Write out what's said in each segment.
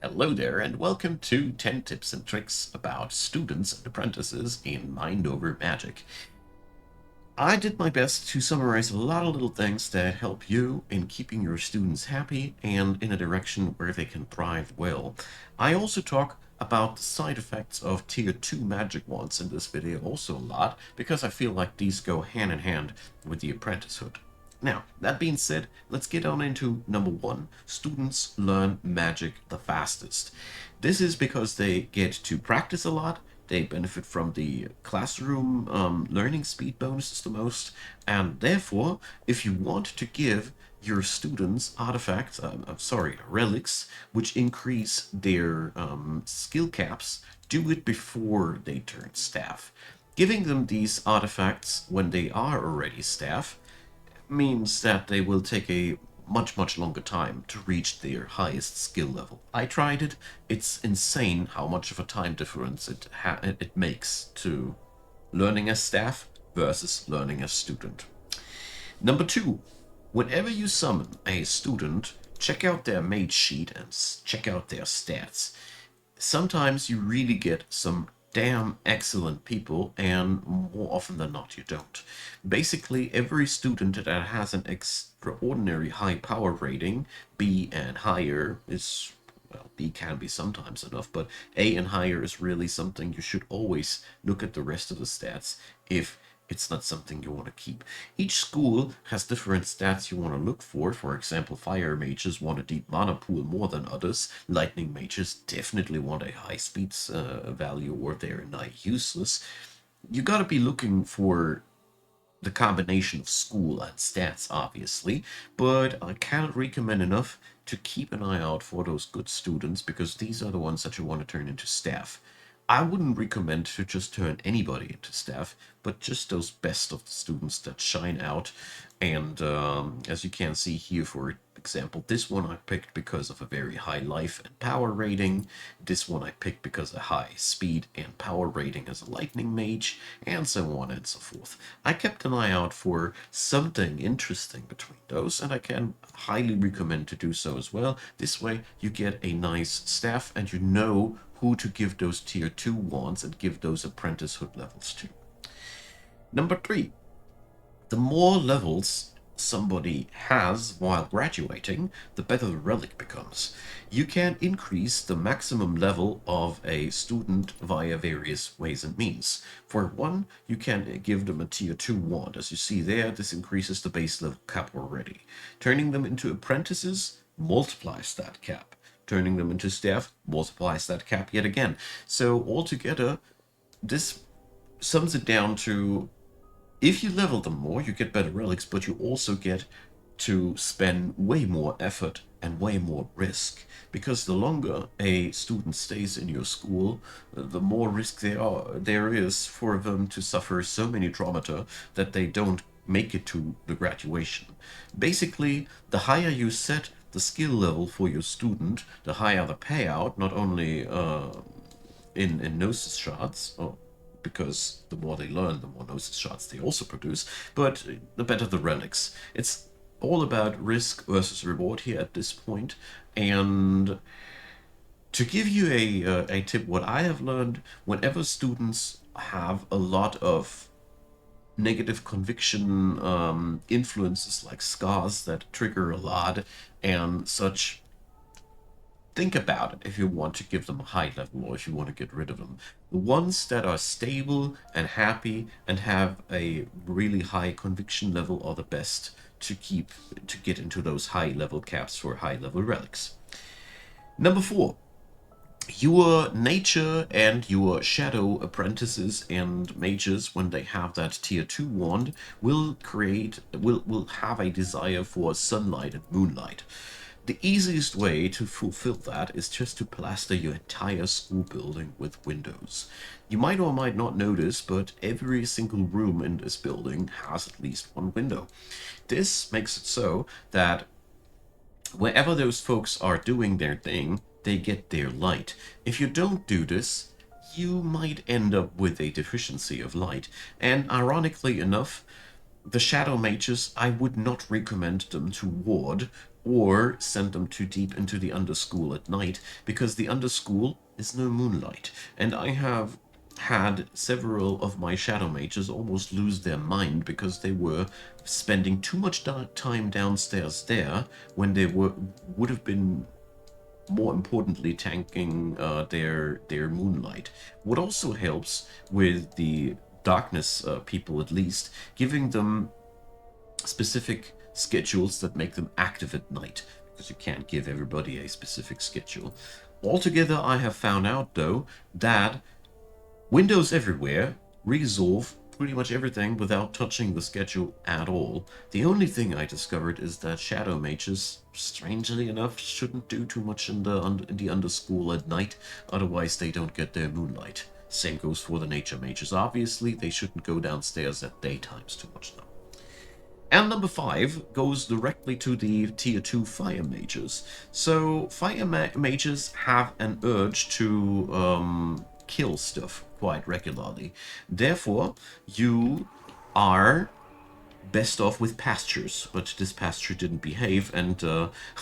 Hello there, and welcome to 10 tips and tricks about students and apprentices in Mind Over Magic. I did my best to summarize a lot of little things that help you in keeping your students happy and in a direction where they can thrive well. I also talk about the side effects of Tier 2 magic wands in this video also a lot, because I feel like these go hand in hand with the apprenticehood. Now, that being said, let's get on into number one. Students learn magic the fastest. This is because they get to practice a lot, they benefit from the classroom learning speed bonuses the most, and therefore, if you want to give your students artifacts, relics, which increase their skill caps, do it before they turn staff. Giving them these artifacts when they are already staff means that they will take a much longer time to reach their highest skill level. I tried it. It's insane how much of a time difference it makes to learning as staff versus learning as student. Number two, whenever you summon a student, check out their mage sheet and check out their stats. Sometimes you really get some damn excellent people, and more often than not you don't. Basically, every student that has an extraordinary high power rating, B and higher, is, well, B can be sometimes enough, but A and higher is really something you should always look at the rest of the stats if it's not something you want to keep. Each school has different stats you want to look for. For example, fire mages want a deep mana pool more than others. Lightning mages definitely want a high speed value, or they're nigh useless. You gotta be looking for the combination of school and stats, obviously, but I cannot recommend enough to keep an eye out for those good students, because these are the ones that you want to turn into staff. I wouldn't recommend to just turn anybody into staff, but just those best of the students that shine out. And as you can see here, for example, this one I picked because of a very high life and power rating. This one I picked because of high speed and power rating as a lightning mage, and so on and so forth. I kept an eye out for something interesting between those, and I can highly recommend to do so as well. This way you get a nice staff, and you know who to give those tier 2 wands and give those apprenticehood levels to. Number 3, the more levels somebody has while graduating, the better the relic becomes. You can increase the maximum level of a student via various ways and means. For one, you can give them a tier 2 wand. As you see there, this increases the base level cap already. Turning them into apprentices multiplies that cap. Turning them into staff multiplies that cap yet again. So altogether, this sums it down to, if you level them more, you get better relics, but you also get to spend way more effort and way more risk. Because the longer a student stays in your school, the more risk there is for them to suffer so many traumata that they don't make it to the graduation. Basically, the higher you set the skill level for your student, the higher the payout, not only in Gnosis shards, because the more they learn, the more Gnosis shards they also produce, but the better the relics. It's all about risk versus reward here at this point. And to give you a tip, what I have learned, whenever students have a lot of negative conviction influences like scars that trigger a lot and such, think about it if you want to give them a high level or if you want to get rid of them. The ones that are stable and happy and have a really high conviction level are the best to keep, to get into those high level caps for high level relics. Number 4, your nature and your shadow apprentices and mages, when they have that tier 2 wand, will have a desire for sunlight and moonlight. The easiest way to fulfill that is just to plaster your entire school building with windows. You might or might not notice, but every single room in this building has at least one window. This makes it so that wherever those folks are doing their thing, they get their light. If you don't do this, you might end up with a deficiency of light. And ironically enough, the Shadow Mages, I would not recommend them to ward or send them too deep into the Underschool at night, because the Underschool is no moonlight. And I have had several of my Shadow Mages almost lose their mind because they were spending too much time downstairs there when they would have been more importantly tanking their moonlight. What also helps with the darkness people, at least, giving them specific schedules that make them active at night, because you can't give everybody a specific schedule. Altogether, I have found out though that Windows Everywhere resolve pretty much everything without touching the schedule at all. The only thing I discovered is that Shadow Mages, strangely enough, shouldn't do too much in the Underschool at night, otherwise they don't get their moonlight. Same goes for the Nature Mages. Obviously, they shouldn't go downstairs at daytimes too much now. And number 5 goes directly to the Tier 2 Fire Mages. So, Fire Mages have an urge to kill stuff quite regularly. Therefore, you are best off with Pastures, but this Pasture didn't behave and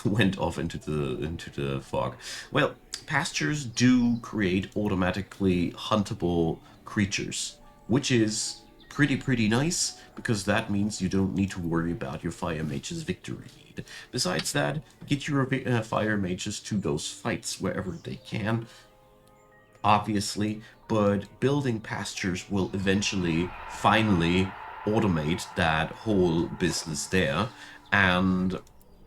went off into the fog. Well, Pastures do create automatically huntable creatures, which is pretty nice, because that means you don't need to worry about your Fire Mage's victory lead. Besides that, get your Fire Mages to those fights wherever they can, obviously, but building Pastures will eventually, finally, automate that whole business there, and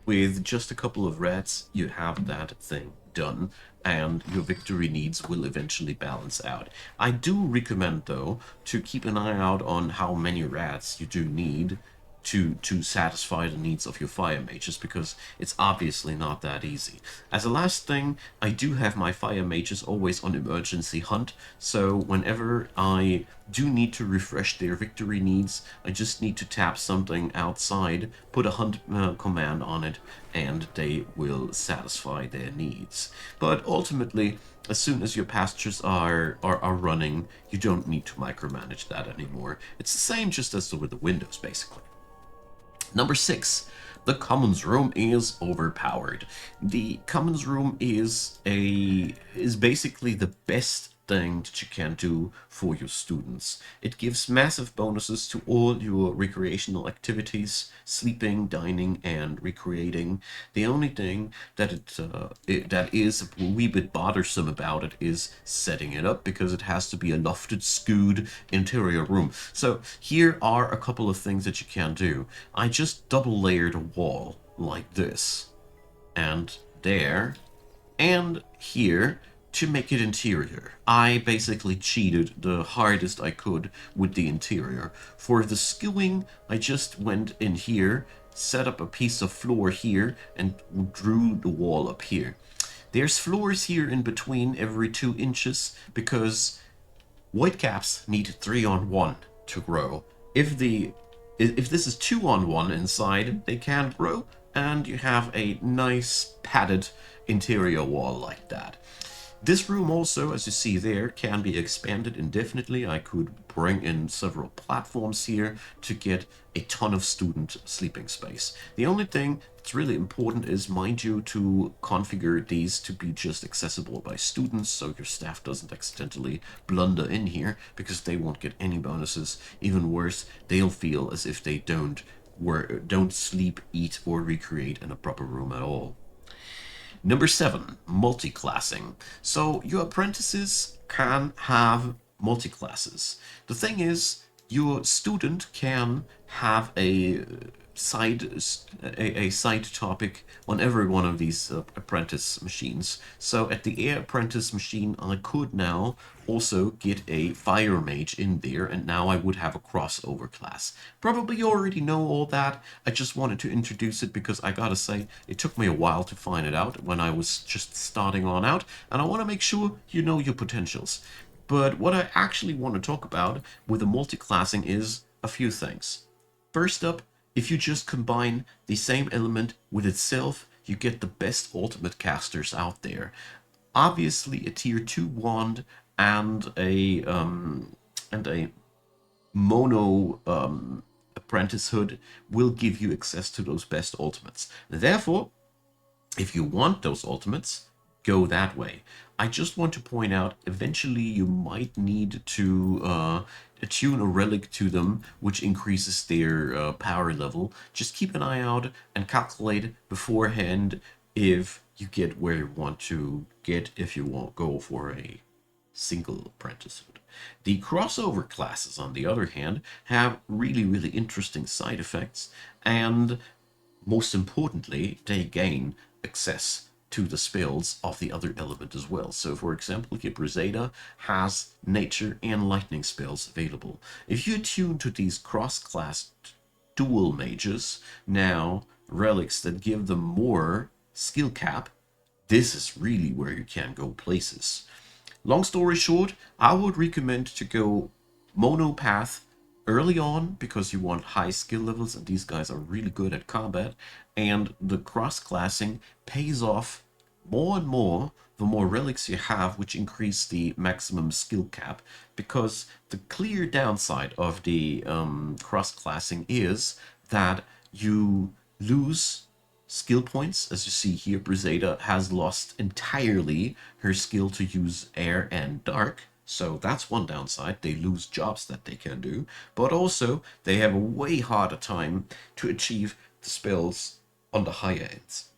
with just a couple of rats, you have that thing done, and your victory needs will eventually balance out. I do recommend, though, to keep an eye out on how many rats you do need to satisfy the needs of your fire mages, because it's obviously not that easy. As a last thing, I do have my fire mages always on emergency hunt, so whenever I do need to refresh their victory needs, I just need to tap something outside, put a hunt command on it, and they will satisfy their needs. But ultimately, as soon as your pastures are running, you don't need to micromanage that anymore. It's the same just as with the windows, basically. Number 6, the Commons Room is overpowered. The Commons Room is basically the best thing that you can do for your students. It gives massive bonuses to all your recreational activities, sleeping, dining, and recreating. The only thing that is a wee bit bothersome about it is setting it up, because it has to be a lofted, skewed interior room. So here are a couple of things that you can do. I just double layered a wall like this, and there, and here, to make it interior. I basically cheated the hardest I could with the interior. For the skewing, I just went in here, set up a piece of floor here, and drew the wall up here. There's floors here in between every 2 inches, because whitecaps need 3-on-1 to grow. If this is 2-on-1 inside, they can't grow, and you have a nice padded interior wall like that. This room also, as you see there, can be expanded indefinitely. I could bring in several platforms here to get a ton of student sleeping space. The only thing that's really important is, mind you, to configure these to be just accessible by students, so your staff doesn't accidentally blunder in here, because they won't get any bonuses. Even worse, they'll feel as if they don't sleep, eat, or recreate in a proper room at all. Number 7, multiclassing. So your apprentices can have multiclasses. The thing is, your student can have a side topic on every one of these apprentice machines. So at the air apprentice machine, I could now also get a fire mage in there, and now I would have a crossover class. Probably you already know all that. I just wanted to introduce it because I gotta say, it took me a while to find it out when I was just starting on out, and I want to make sure you know your potentials. But what I actually want to talk about with the multiclassing is a few things. First up, if you just combine the same element with itself, you get the best ultimate casters out there. Obviously, a tier 2 wand and a mono apprenticehood will give you access to those best ultimates. Therefore, if you want those ultimates, go that way. I just want to point out, eventually you might need to attune a relic to them, which increases their power level. Just keep an eye out and calculate beforehand if you get where you want to get, if you won't go for a single apprenticeship. The crossover classes, on the other hand, have really, really interesting side effects, and most importantly, they gain access to the spells of the other element as well. So, for example, Gibraltar has nature and lightning spells available. If you attune to these cross-class dual mages, now relics that give them more skill cap, this is really where you can go places. Long story short, I would recommend to go mono path early on because you want high skill levels and these guys are really good at combat, and the cross-classing pays off more and more the more relics you have, which increase the maximum skill cap, because the clear downside of the cross-classing is that you lose skill points. As you see here, Brizada has lost entirely her skill to use air and dark. So that's one downside. They lose jobs that they can do. But also, they have a way harder time to achieve the spells on the higher ends.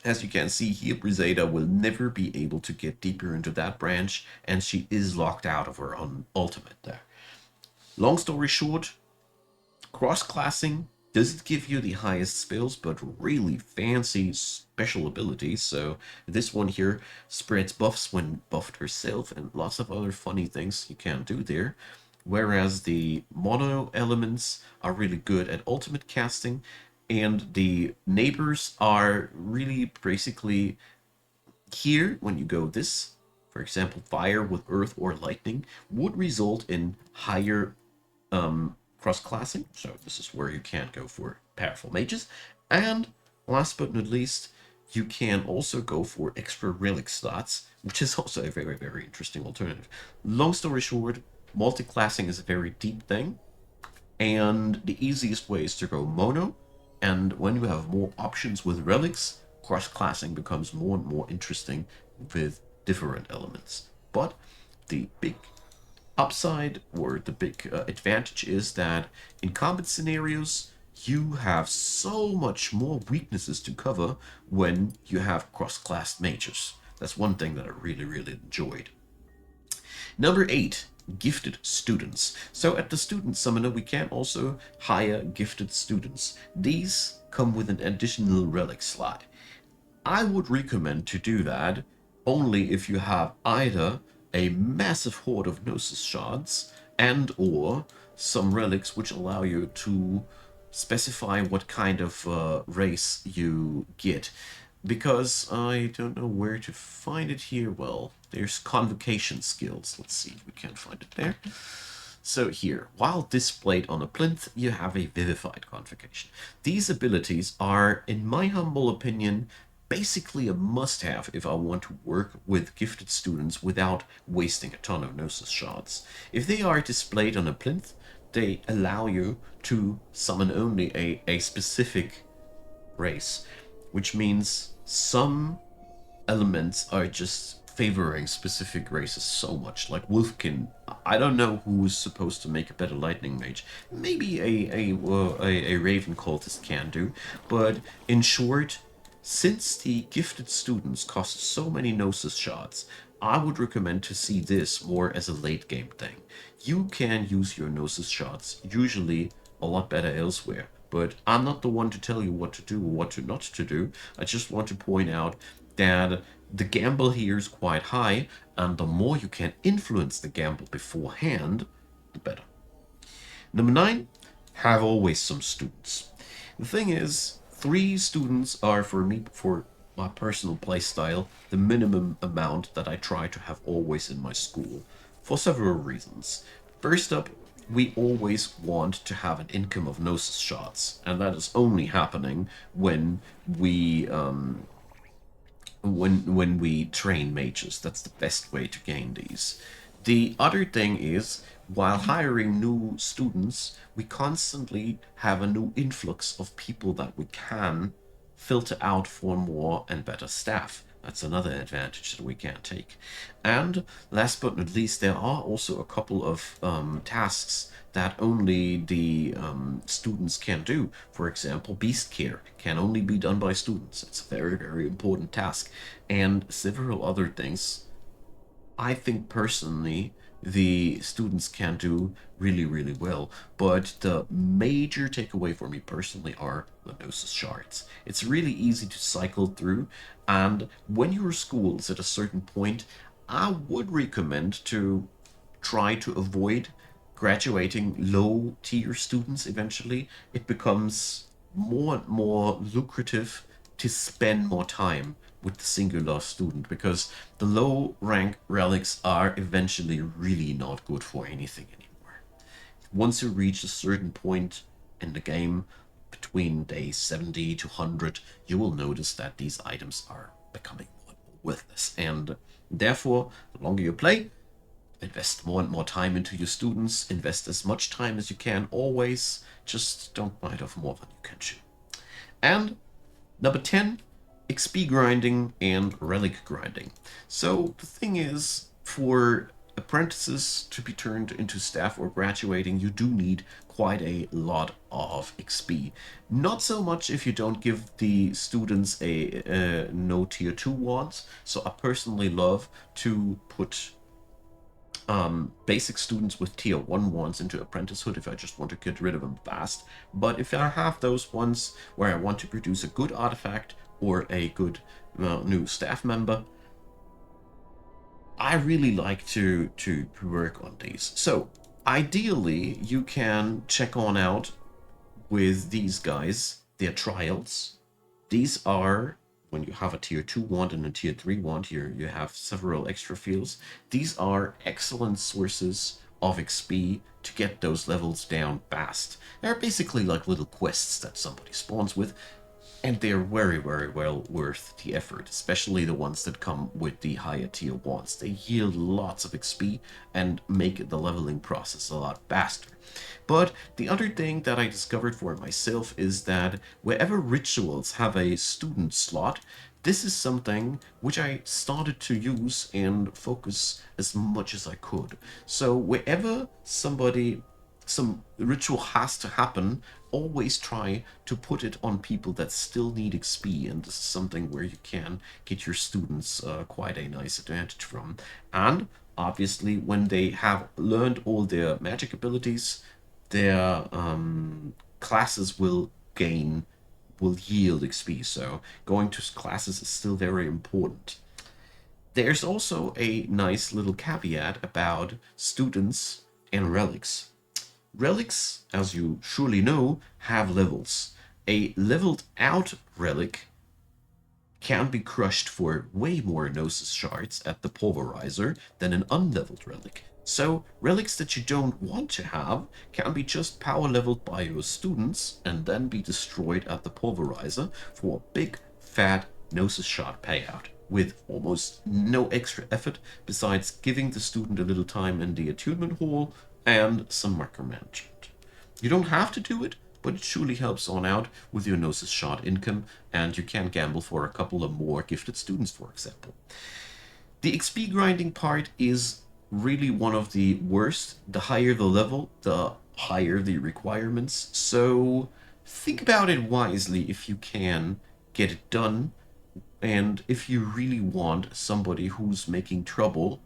As you can see here, Brizada will never be able to get deeper into that branch, and she is locked out of her own ultimate there. Long story short, cross-classing doesn't give you the highest spells, but really fancy special abilities. So this one here spreads buffs when buffed herself, and lots of other funny things you can do there. Whereas the mono elements are really good at ultimate casting, and the neighbors are really basically here when you go this. For example, fire with earth or lightning would result in higher cross-classing, so this is where you can go for powerful mages. And last but not least, you can also go for extra relic slots, which is also a very, very interesting alternative. Long story short, multi-classing is a very deep thing, and the easiest way is to go mono, and when you have more options with relics, cross-classing becomes more and more interesting with different elements. But the big upside, or the big advantage, is that in combat scenarios you have so much more weaknesses to cover when you have cross-class mages. That's one thing that I really, really enjoyed. Number 8, gifted students. So at the student summoner we can also hire gifted students. These come with an additional relic slot. I would recommend to do that only if you have either a massive hoard of Gnosis shards and or some relics which allow you to specify what kind of race you get. Because I don't know where to find it here. Well, there's convocation skills. Let's see if we can find it there. So here, while displayed on a plinth, you have a vivified convocation. These abilities are, in my humble opinion, basically a must-have if I want to work with gifted students without wasting a ton of Gnosis shards. If they are displayed on a plinth, they allow you to summon only a specific race, which means some elements are just favoring specific races so much. Like Wolfkin, I don't know who is supposed to make a better lightning mage. Maybe a Raven cultist can do, but in short, since the gifted students cost so many Gnosis shards, I would recommend to see this more as a late game thing. You can use your Gnosis shards usually a lot better elsewhere, but I'm not the one to tell you what to do or what to not to do. I just want to point out that the gamble here is quite high, and the more you can influence the gamble beforehand, the better. Number 9, have always some students. The thing is, 3 students are for me, for my personal playstyle, the minimum amount that I try to have always in my school, for several reasons. First up, we always want to have an income of Gnosis shards, and that is only happening when we when we train mages. That's the best way to gain these. The other thing is while hiring new students, we constantly have a new influx of people that we can filter out for more and better staff. That's another advantage that we can take. And last but not least, there are also a couple of tasks that only the students can do. For example, beast care can only be done by students. It's a very, very important task. And several other things I think personally the students can do really, really well. But the major takeaway for me personally are the gnosis shards. It's really easy to cycle through, and when your school is at a certain point, I would recommend to try to avoid graduating low tier students eventually. It becomes more and more lucrative to spend more time with the singular student because the low rank relics are eventually really not good for anything anymore. Once you reach a certain point in the game, between day 70 to 100, you will notice that these items are becoming more and more worthless. And therefore, the longer you play, invest more and more time into your students, invest as much time as you can always, just don't bite off more than you can chew. And number 10, XP grinding and relic grinding. So the thing is, for apprentices to be turned into staff or graduating, you do need quite a lot of XP. Not so much if you don't give the students a no tier 2 wands. So I personally love to put basic students with tier 1 ones into apprenticehood if I just want to get rid of them fast. But if I have those ones where I want to produce a good artifact or a good new staff member, I really like to work on these. So ideally, you can check on out with these guys their trials. These are when you have a tier 2 wand and a tier 3 wand, here you have several extra fields. These are excellent sources of XP to get those levels down fast. They're basically like little quests that somebody spawns with, and they're very, very well worth the effort, especially the ones that come with the higher tier wands. They yield lots of XP and make the leveling process a lot faster. But the other thing that I discovered for myself is that wherever rituals have a student slot, this is something which I started to use and focus as much as I could. So wherever some ritual has to happen, always try to put it on people that still need XP, and this is something where you can get your students quite a nice advantage from. And obviously, when they have learned all their magic abilities, their classes will yield XP. So going to classes is still very important. There's also a nice little caveat about students and relics. Relics, as you surely know, have levels. A leveled out relic can be crushed for way more Gnosis shards at the pulverizer than an unleveled relic. So, relics that you don't want to have can be just power leveled by your students and then be destroyed at the pulverizer for a big, fat Gnosis shard payout with almost no extra effort besides giving the student a little time in the attunement hall and some micromanagement. You don't have to do it, but it surely helps on out with your Gnosis shard income, and you can gamble for a couple of more gifted students, for example. The XP grinding part is really one of the worst. The higher the level, the higher the requirements. So think about it wisely if you can get it done. And if you really want somebody who's making trouble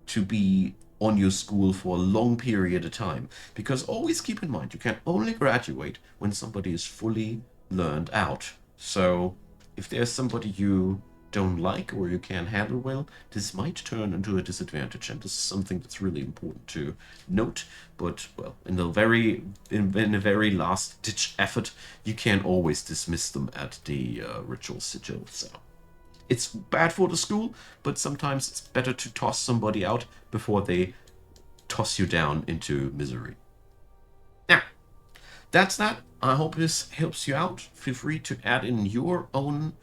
to be on your school for a long period of time. Because always keep in mind, you can only graduate when somebody is fully learned out. So if there's somebody you don't like or you can't handle well, this might turn into a disadvantage, and this is something that's really important to note. But well, in a very last ditch effort, you can always dismiss them at the ritual sigil. So it's bad for the school, but sometimes it's better to toss somebody out before they toss you down into misery. Now, that's that. I hope this helps you out. Feel free to add in your own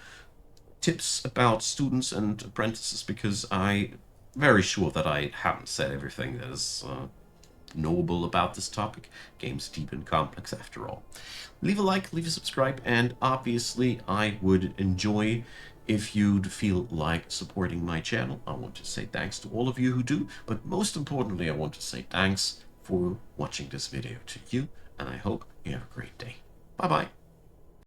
tips about students and apprentices, because I'm very sure that I haven't said everything that is knowable about this topic. Game's deep and complex after all. Leave a like, leave a subscribe, and obviously I would enjoy if you'd feel like supporting my channel. I want to say thanks to all of you who do, but most importantly, I want to say thanks for watching this video to you, and I hope you have a great day. Bye bye.